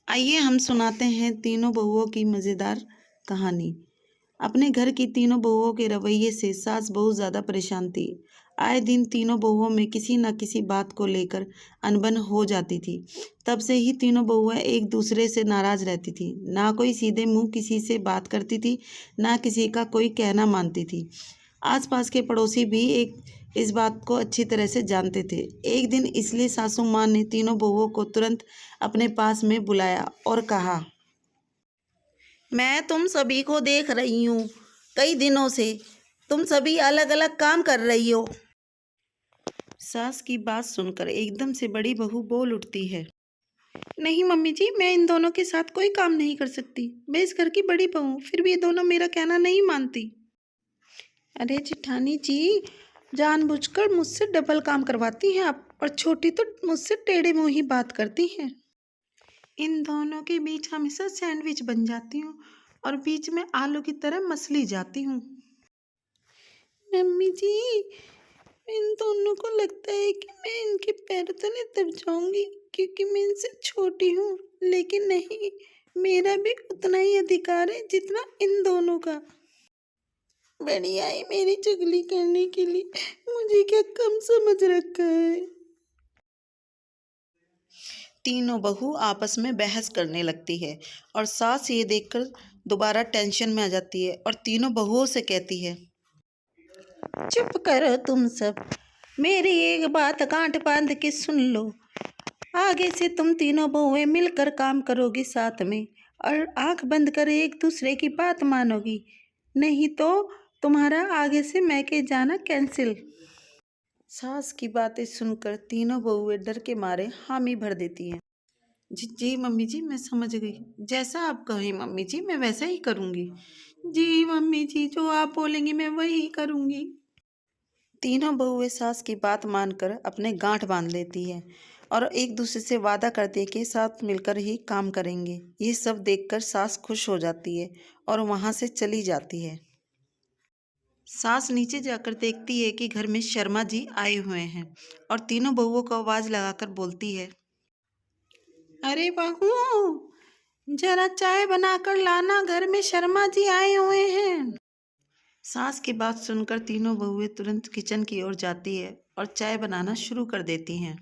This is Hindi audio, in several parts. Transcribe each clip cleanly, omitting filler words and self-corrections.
आइए हम सुनाते हैं तीनों बहुओं की मज़ेदार कहानी। अपने घर की तीनों बहुओं के रवैये से सास बहुत ज़्यादा परेशान थी। आए दिन तीनों बहुओं में किसी न किसी बात को लेकर अनबन हो जाती थी। तब से ही तीनों बहुएं एक दूसरे से नाराज़ रहती थी। ना कोई सीधे मुंह किसी से बात करती थी, ना किसी का कोई कहना मानती थी। आसपास के पड़ोसी भी इस बात को अच्छी तरह से जानते थे। एक दिन इसलिए सासू माँ ने तीनों बहुओं को तुरंत अपने पास में बुलाया और कहा, मैं तुम सभी को देख रही हूँ, कई दिनों से तुम सभी अलग अलग काम कर रही हो। सास की बात सुनकर एकदम से बड़ी बहू बोल उठती है, नहीं मम्मी जी, मैं इन दोनों के साथ कोई काम नहीं कर सकती। मैं इस घर की बड़ी बहू हूँ, फिर भी ये दोनों मेरा कहना नहीं मानती। अरे जेठानी जी, जानबूझकर मुझसे डबल काम करवाती हैं आप, और छोटी तो मुझसे टेढ़े मुंह ही बात करती हैं। इन दोनों के बीच हमेशा सैंडविच बन जाती हूँ और बीच में आलू की तरह मसली जाती हूँ। मम्मी जी, इन दोनों को लगता है कि मैं इनके पैर तले दब जाऊंगी क्योंकि मैं इनसे छोटी हूँ, लेकिन नहीं, मेरा भी उतना ही अधिकार है जितना इन दोनों का। बड़ी आई मेरी चुगली करने के लिए, मुझे क्या कम समझ रखा है। तीनों बहू आपस में बहस करने लगती है और सास ये देखकर दोबारा टेंशन में आ जाती है और तीनों बहुओं से कहती है, चुप करो तुम सब, मेरी एक बात गांठ बांध के सुन लो। आगे से तुम तीनों बहुएं मिलकर काम करोगी साथ में, और आंख बंद कर एक दूसरे की बात मानोगी, नहीं तो तुम्हारा आगे से मैके जाना कैंसिल। सास की बातें सुनकर तीनों बहुएं डर के मारे हामी भर देती हैं। जी जी मम्मी जी, मैं समझ गई। जैसा आप कहें मम्मी जी, मैं वैसा ही करूँगी। जी मम्मी जी, जो आप बोलेंगी मैं वही करूँगी। तीनों बहुएं सास की बात मानकर अपने गांठ बांध लेती है और एक दूसरे से वादा करती है कि साथ मिलकर ही काम करेंगे। ये सब देखकर सास खुश हो जाती है और वहाँ से चली जाती है। सास नीचे जाकर देखती है कि घर में शर्मा जी आए हुए हैं और तीनों बहुओं को आवाज़ लगाकर बोलती है, अरे बहू, जरा चाय बनाकर लाना, घर में शर्मा जी आए हुए हैं। सास की बात सुनकर तीनों बहुएं तुरंत किचन की ओर जाती है और चाय बनाना शुरू कर देती हैं।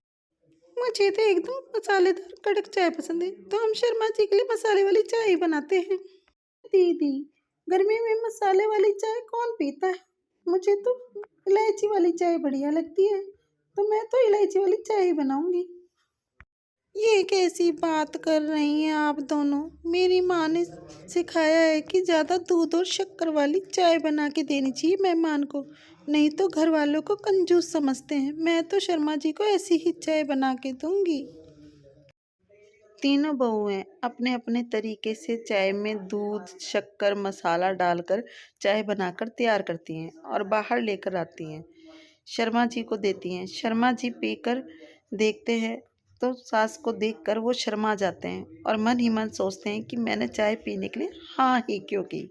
मुझे तो एकदम मसालेदार कड़क चाय पसंद है, तो हम शर्मा जी के लिए मसाले वाली चाय ही बनाते हैं। दीदी, गर्मी में मसाले वाली चाय कौन पीता है? मुझे तो इलायची वाली चाय बढ़िया लगती है, तो मैं तो इलायची वाली चाय ही बनाऊंगी। ये कैसी बात कर रही हैं आप दोनों? मेरी माँ ने सिखाया है कि ज़्यादा दूध और शक्कर वाली चाय बना के देनी चाहिए मेहमान को, नहीं तो घर वालों को कंजूस समझते हैं। मैं तो शर्मा जी को ऐसी ही चाय बना के दूंगी। तीनों बहुएं अपने अपने तरीके से चाय में दूध, शक्कर, मसाला डालकर चाय बनाकर तैयार करती हैं और बाहर लेकर आती हैं। शर्मा जी को देती हैं। शर्मा जी पीकर देखते हैं तो सास को देखकर वो शर्मा जाते हैं और मन ही मन सोचते हैं कि मैंने चाय पीने के लिए हाँ ही क्यों की।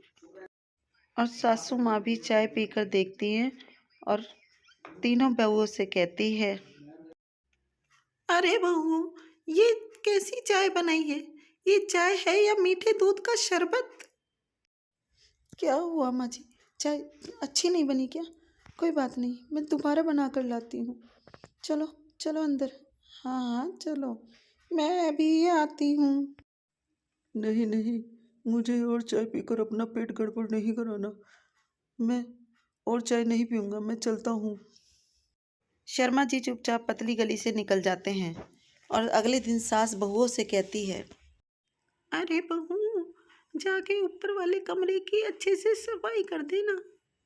और सासू माँ भी चाय पीकर देखती हैं और तीनों बहुओं से कहती है, अरे बहू, ये कैसी चाय बनाई है? ये चाय है या मीठे दूध का शरबत? क्या हुआ माँ जी, चाय अच्छी नहीं बनी क्या? कोई बात नहीं, मैं दोबारा बना कर लाती हूँ। चलो चलो अंदर। हाँ हाँ चलो, मैं अभी आती हूँ। नहीं नहीं, मुझे और चाय पीकर अपना पेट गड़बड़ नहीं कराना। मैं और चाय नहीं पीऊँगा, मैं चलता हूँ। शर्मा जी चुपचाप पतली गली से निकल जाते हैं और अगले दिन सास बहुओं से कहती है, अरे बहू, जाके ऊपर वाले कमरे की अच्छे से सफाई कर देना।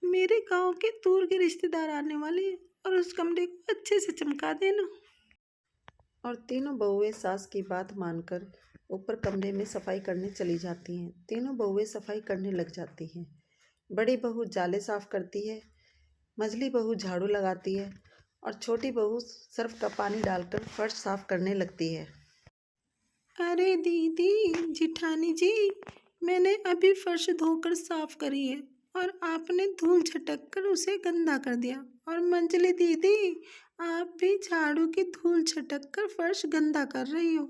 मेरे गांव के दूर के रिश्तेदार आने वाले हैं और उस कमरे को अच्छे से चमका देना। और तीनों बहुएं सास की बात मानकर ऊपर कमरे में सफाई करने चली जाती हैं। तीनों बहुएं सफाई करने लग जाती हैं। बड़ी बहू जाले साफ करती है, मझली बहू झाड़ू लगाती है और छोटी बहू सर्फ का पानी डालकर फर्श साफ करने लगती है। अरे दीदी, जिठानी जी, मैंने अभी फर्श धोकर साफ करी है और आपने धूल झटक कर उसे गंदा कर दिया। और मंजली दीदी, आप भी झाड़ू की धूल झटक कर फर्श गंदा कर रही हो।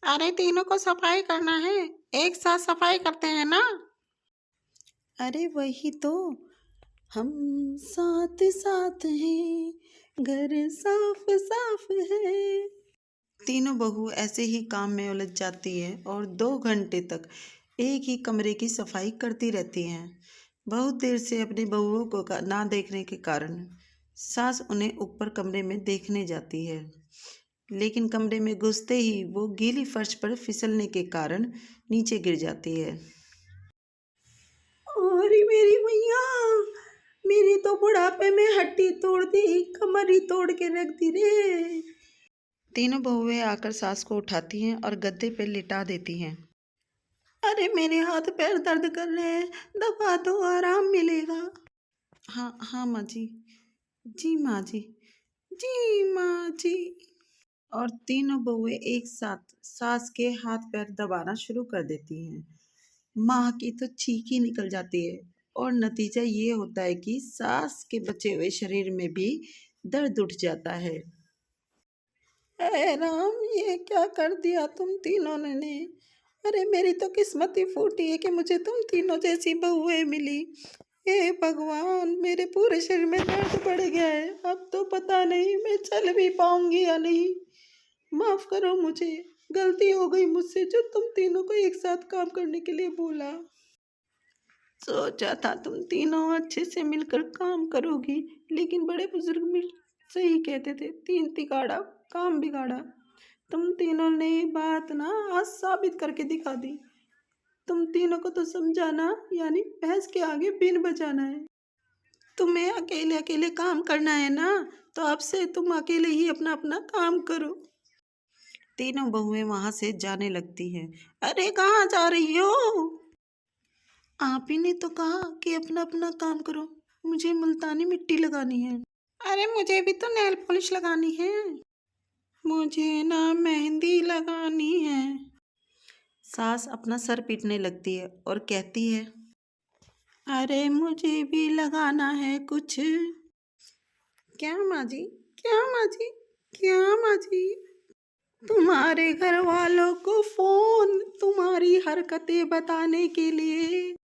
अरे तीनों को सफाई करना है, एक साथ सफाई करते हैं ना। अरे वही तो, हम साथ साथ हैं, घर साफ साफ है। तीनों बहू ऐसे ही काम में उलझ जाती है और 2 घंटे तक एक ही कमरे की सफाई करती रहती हैं। बहुत देर से अपनी बहुओं को ना देखने के कारण सास उन्हें ऊपर कमरे में देखने जाती है, लेकिन कमरे में घुसते ही वो गीली फर्श पर फिसलने के कारण नीचे गिर जाती है। अरे मेरी मैया, मेरी तो बुढ़ापे में हड्डी तोड़ दी, कमर ही तोड़ के रख दी रे। तीनों बहुएं आकर सास को उठाती हैं और गद्दे पे लिटा देती हैं। अरे मेरे हाथ पैर दर्द कर रहे हैं, दबा दो, आराम मिलेगा। हाँ हाँ माँ जी, जी माँ जी, जी माँ जी। और तीनों बहुएं एक साथ सास के हाथ पैर दबाना शुरू कर देती हैं। माँ की तो चीख ही निकल जाती है और नतीजा ये होता है कि सास के बचे हुए शरीर में भी दर्द उठ जाता है। ऐ राम, ये क्या कर दिया तुम तीनों ने। अरे मेरी तो किस्मत ही फूटी है कि मुझे तुम तीनों जैसी बहुएं मिली। हे भगवान, मेरे पूरे शरीर में दर्द बढ़ गया है, अब तो पता नहीं मैं चल भी पाऊंगी या नहीं। माफ करो मुझे, गलती हो गई मुझसे जो तुम तीनों को एक साथ काम करने के लिए बोला। सोचा था तुम तीनों अच्छे से मिलकर काम करोगी, लेकिन बड़े बुजुर्ग भी सही कहते थे, तीन तिगाड़ा काम बिगाड़ा। तुम तीनों ने ये बात ना आज साबित करके दिखा दी। तुम तीनों को तो समझाना यानी भैंस के आगे बीन बजाना है। तुम्हें अकेले अकेले काम करना है ना, तो अब से तुम अकेले ही अपना अपना काम करो। तीनों बहुएं वहां से जाने लगती हैं। अरे कहाँ जा रही हो? आप ही ने तो कहा कि अपना अपना काम करो, मुझे मुल्तानी मिट्टी लगानी है। अरे मुझे भी तो नेल पॉलिश लगानी है। मुझे ना मेहंदी लगानी है। सास अपना सर पीटने लगती है और कहती है, अरे मुझे भी लगाना है कुछ। क्या माँ जी, क्या माँ जी, क्या माँ जी? तुम्हारे घर वालों को फोन तुम्हारी हरकतें बताने के लिए।